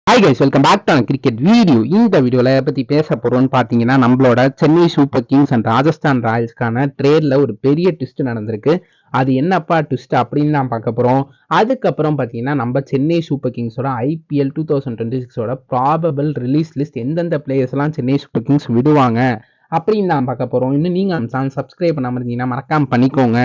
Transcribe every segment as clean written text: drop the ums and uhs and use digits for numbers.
Hi guys, welcome back to cricket video. இந்த வீடியோவில் பற்றி பேச போகிறோம்னு பார்த்தீங்கன்னா, நம்மளோட Chennai Super Kings and Rajasthan ராயல்ஸ்க்கான ட்ரேடில் ஒரு பெரிய ட்விஸ்ட் நடந்திருக்கு. அது என்னப்பா ட்விஸ்ட் அப்படின்னு தான் பார்க்க போகிறோம். அதுக்கப்புறம் பார்த்தீங்கன்னா, நம்ம சென்னை சூப்பர் கிங்ஸோட IPL 2026 ப்ராபபிள் ரிலீஸ் லிஸ்ட் எந்தெந்த பிளேயர்ஸ்லாம் சென்னை சூப்பர் கிங்ஸ் விடுவாங்க அப்படின்னு தான் பார்க்க போகிறோம். இன்னும் நீங்கள் சேனல் சப்ஸ்கிரைப் பண்ணாமல் இருந்தீங்கன்னா மறக்காமல் பண்ணிக்கோங்க.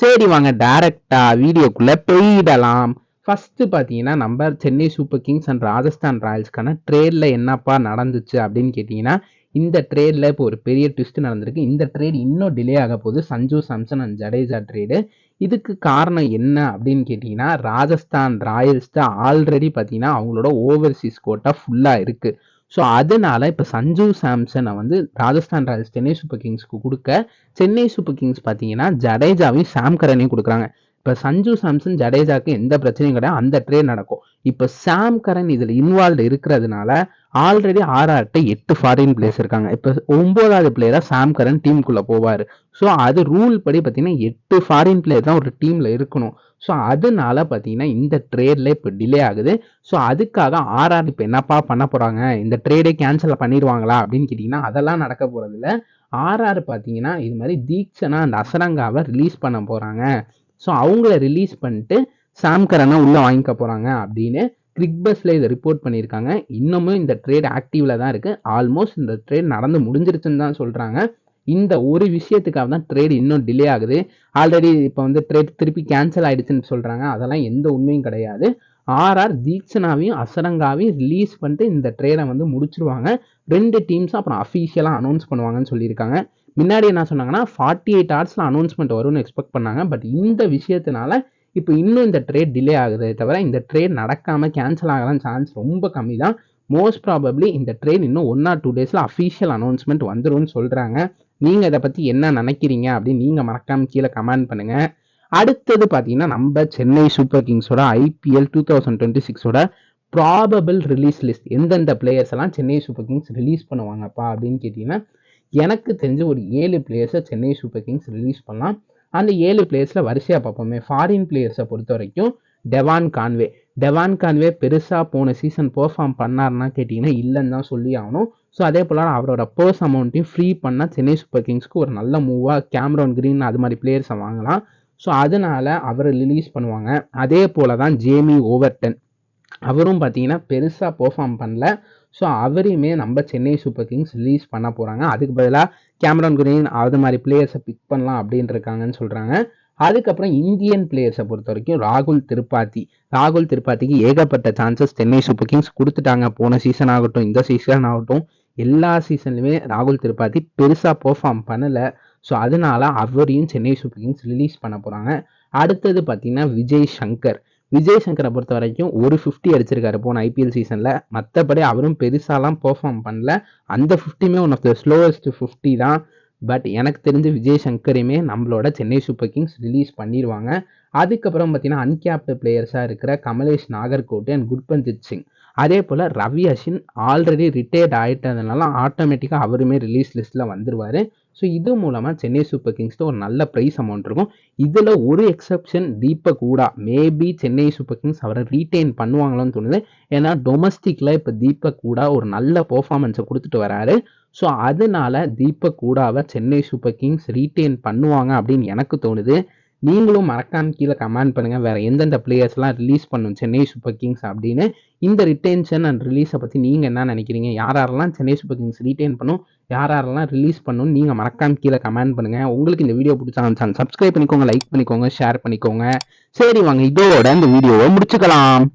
சரி, வாங்க டைரக்டாக வீடியோக்குள்ளே போயிடலாம். ஃபர்ஸ்ட் பார்த்தீங்கன்னா, நம்ம Chennai Super Kings and Rajasthan ராயல்ஸ்க்கான ட்ரேடில் என்னப்பா நடந்துச்சு அப்படின்னு கேட்டிங்கன்னா, இந்த ட்ரேடில் இப்போ ஒரு பெரிய ட்விஸ்ட் நடந்திருக்கு. இந்த ட்ரேட் இன்னும் டிலே ஆக போகுது. Sanju Samson and Jadeja trade. இதுக்கு காரணம் என்ன அப்படின்னு கேட்டிங்கன்னா, ராஜஸ்தான் ராயல்ஸ் தான் ஆல்ரெடி பார்த்தீங்கன்னா அவங்களோட ஓவர்சீஸ் கோட்டா ஃபுல்லாக இருக்குது. ஸோ அதனால இப்போ சஞ்சு சாம்சனை வந்து ராஜஸ்தான் ராயல்ஸ் சென்னை சூப்பர் கிங்ஸ்க்கு கொடுக்க, சென்னை சூப்பர் கிங்ஸ் பார்த்தீங்கன்னா ஜடேஜாவையும் சாம் கரனையும் கொடுக்குறாங்க. இப்போ சஞ்சு சாம்சன் ஜடேஜாக்கு எந்த பிரச்சனையும் கிடையாது, அந்த ட்ரேட் நடக்கும். இப்போ சாம் கரன் இதில் இன்வால்வ் இருக்கிறதுனால ஆல்ரெடி ஆர்ஆர்ட்ட 8 ஃபாரின் பிளேயர்ஸ் இருக்காங்க. இப்போ 9வது பிளேயராக சாம் கரன் டீமுக்குள்ளே போவார். ஸோ அது ரூல் படி பார்த்தீங்கன்னா 8 ஃபாரின் பிளேயர் தான் ஒரு டீமில் இருக்கணும். ஸோ அதனால பார்த்தீங்கன்னா இந்த ட்ரேடில் இப்போ டிலே ஆகுது. ஸோ அதுக்காக ஆர்ஆர் இப்போ என்னப்பா பண்ண போகிறாங்க, இந்த ட்ரேடே கேன்சல் பண்ணிடுவாங்களா அப்படின்னு கேட்டிங்கன்னா அதெல்லாம் நடக்க போகிறதில்ல. ஆர்ஆர் பார்த்தீங்கன்னா இது மாதிரி தீக்ஷனா அண்ட் அசரங்காவை ரிலீஸ் பண்ண போகிறாங்க. ஸோ அவங்கள ரிலீஸ் பண்ணிட்டு சாம் கரனை உள்ளே வாங்கிக்க போகிறாங்க அப்படின்னு கிரிக் பஸ்ல இதை ரிப்போர்ட் பண்ணியிருக்காங்க. இன்னமும் இந்த ட்ரேட் ஆக்டிவ்ல தான் இருக்குது. ஆல்மோஸ்ட் இந்த ட்ரேட் நடந்து முடிஞ்சிருச்சுன்னு தான் சொல்கிறாங்க. இந்த ஒரு விஷயத்துக்காக தான் ட்ரேட் இன்னும் டிலே ஆகுது. ஆல்ரெடி இப்போ வந்து ட்ரேட் திருப்பி கேன்சல் ஆகிடுச்சுன்னு சொல்கிறாங்க. அதெல்லாம் எந்த உண்மையும் கிடையாது. ஆர்ஆர் தீக்ஷனாவையும் அசரங்காவையும் ரிலீஸ் பண்ணிட்டு இந்த ட்ரேடை வந்து முடிச்சிருவாங்க. 2 டீம்ஸும் அப்புறம் அஃபீஷியலாக அனௌன்ஸ் பண்ணுவாங்கன்னு சொல்லியிருக்காங்க. முன்னாடி என்ன சொன்னாங்கன்னா 48 ஹவர்ஸில் அனௌன்ஸ்மெண்ட் வரும்னு எக்ஸ்பெக்ட் பண்ணாங்க. பட் இந்த விஷயத்தினால இப்போ இன்னும் இந்த ட்ரேட் டிலே ஆகுதே தவிர இந்த ட்ரேட் நடக்காமல் கேன்சல் ஆகலாம் சான்ஸ் ரொம்ப கம்மி தான். மோஸ்ட் ப்ராபப்ளி இந்த ட்ரேட் இன்னும் 1 or 2 டேஸில் அஃபீஷியல் அனௌன்ஸ்மெண்ட் வந்துரும்னு சொல்கிறாங்க. நீங்கள் இதை பற்றி என்ன நினைக்கிறீங்க அப்படின்னு நீங்கள் மறக்காமல் கீழே கமெண்ட் பண்ணுங்கள். அடுத்தது பார்த்தீங்கன்னா, நம்ம சென்னை சூப்பர் கிங்ஸோட IPL 2026 ப்ராபபிள் ரிலீஸ் லிஸ்ட் எந்தெந்த பிளேயர்ஸ் எல்லாம் சென்னை சூப்பர் கிங்ஸ் ரிலீஸ் பண்ணுவாங்கப்பா அப்படின்னு கேட்டிங்கன்னா, எனக்கு தெரிஞ்ச ஒரு 7 பிளேயர்ஸை சென்னை சூப்பர் கிங்ஸ் ரிலீஸ் பண்ணலாம். அந்த 7 பிளேயர்ஸில் வரிசையாக பார்ப்போமே. ஃபாரின் பிளேயர்ஸை பொறுத்த வரைக்கும் டெவான் கான்வே பெருசாக போன சீசன் பெர்ஃபார்ம் பண்ணார்னா கேட்டிங்கன்னா இல்லைன்னு தான் சொல்லி ஆகணும். ஸோ அதே போல் அவரோட பர்ஸ் அமௌண்ட்டையும் ஃப்ரீ பண்ணால் சென்னை சூப்பர் கிங்ஸ்க்கு ஒரு நல்ல மூவாக கேமரான் கிரீன் அது மாதிரி பிளேயர்ஸை வாங்கலாம். ஸோ அதனால் அவரை ரிலீஸ் பண்ணுவாங்க. அதே போல் தான் ஜேமி ஓவர்டன், அவரும் பார்த்தீங்கன்னா பெருசாக பெர்ஃபார்ம் பண்ணல. ஸோ அவரையுமே நம்ம சென்னை சூப்பர் கிங்ஸ் ரிலீஸ் பண்ண போகிறாங்க. அதுக்கு பதிலாக கேமரான் கிரீன் அது மாதிரி பிளேயர்ஸை பிக் பண்ணலாம் அப்படின்னு இருக்காங்கன்னு சொல்கிறாங்க. அதுக்கப்புறம் இந்தியன் பிளேயர்ஸை பொறுத்த வரைக்கும் ராகுல் திரிபாத்திக்கு ஏகப்பட்ட சான்சஸ் சென்னை சூப்பர் கிங்ஸ் கொடுத்துட்டாங்க. போன சீசன் ஆகட்டும், இந்த சீசன் ஆகட்டும், எல்லா சீசன்லையுமே ராகுல் திரிபாத்தி பெருசாக பெர்ஃபார்ம் பண்ணலை. ஸோ அதனால அவரையும் சென்னை சூப்பர் கிங்ஸ் ரிலீஸ் பண்ண போகிறாங்க. அடுத்தது பார்த்தீங்கன்னா விஜய் சங்கரை பொறுத்த வரைக்கும் ஒரு 50 அடிச்சிருக்காரு போன IPL சீசனில். மற்றபடி அவரும் பெருசாலாம் பெர்ஃபார்ம் பண்ணல. அந்த 50மே ஒன் ஆஃப் த ஸ்லோவஸ்ட் 50 தான். பட் எனக்கு தெரிஞ்சு விஜய் சங்கரையுமே நம்மளோட சென்னை சூப்பர் கிங்ஸ் ரிலீஸ் பண்ணிடுவாங்க. அதுக்கப்புறம் பார்த்தீங்கன்னா அன்கேப்டு பிளேயர்ஸாக இருக்கிற கமலேஷ் நாகர்கோட்டை அண்ட் குர்பஞ்சித் சிங், அதே போல் ரவி அஸ்வின் ஆல்ரெடி ரிட்டையர்ட் ஆகிட்டதுனால ஆட்டோமேட்டிக்காக அவருமே ரிலீஸ் லிஸ்ட்டில் வந்துடுவார். ஸோ இது மூலமாக சென்னை சூப்பர் கிங்ஸ்க்கு ஒரு நல்ல ப்ரைஸ் அமௌண்ட் இருக்கும். இதில் ஒரு exception Deepak Hooda. Maybe Chennai Super Kings அவரை ரீட்டைன் பண்ணுவாங்களோன்னு தோணுது. ஏன்னா டொமஸ்டிக்கில் இப்போ தீபக் ஹூடா ஒரு நல்ல பெர்ஃபார்மன்ஸை கொடுத்துட்டு வராரு. ஸோ அதனால தீபக் ஹூடாவை சென்னை சூப்பர் கிங்ஸ் ரீட்டைன் பண்ணுவாங்க அப்படின்னு எனக்கு தோணுது. நீங்களும் மறக்காம கீழே கமெண்ட் பண்ணுங்கள் வேறு எந்தெந்த பிளேயர்ஸ்லாம் ரிலீஸ் பண்ணும் சென்னை சூப்பர் கிங்ஸ் அப்படின்னு. இந்த ரிட்டென்ஷன் அண்ட் ரிலீஸை பற்றி நீங்கள் என்ன நினைக்கிறீங்க? யாரெல்லாம் சென்னை சூப்பர் கிங்ஸ் ரீட்டைன் பண்ணும், யாரெல்லாம் ரிலீஸ் பண்ணும், நீங்கள் மறக்காம கீழே கமெண்ட் பண்ணுங்கள். உங்களுக்கு இந்த வீடியோ பிடிச்சா சேனல் சப்ஸ்கிரைப் பண்ணிக்கோங்க, லைக் பண்ணிக்கோங்க, ஷேர் பண்ணிக்கோங்க. சரி, வாங்க இதோட இந்த வீடியோவை முடிச்சுக்கலாம்.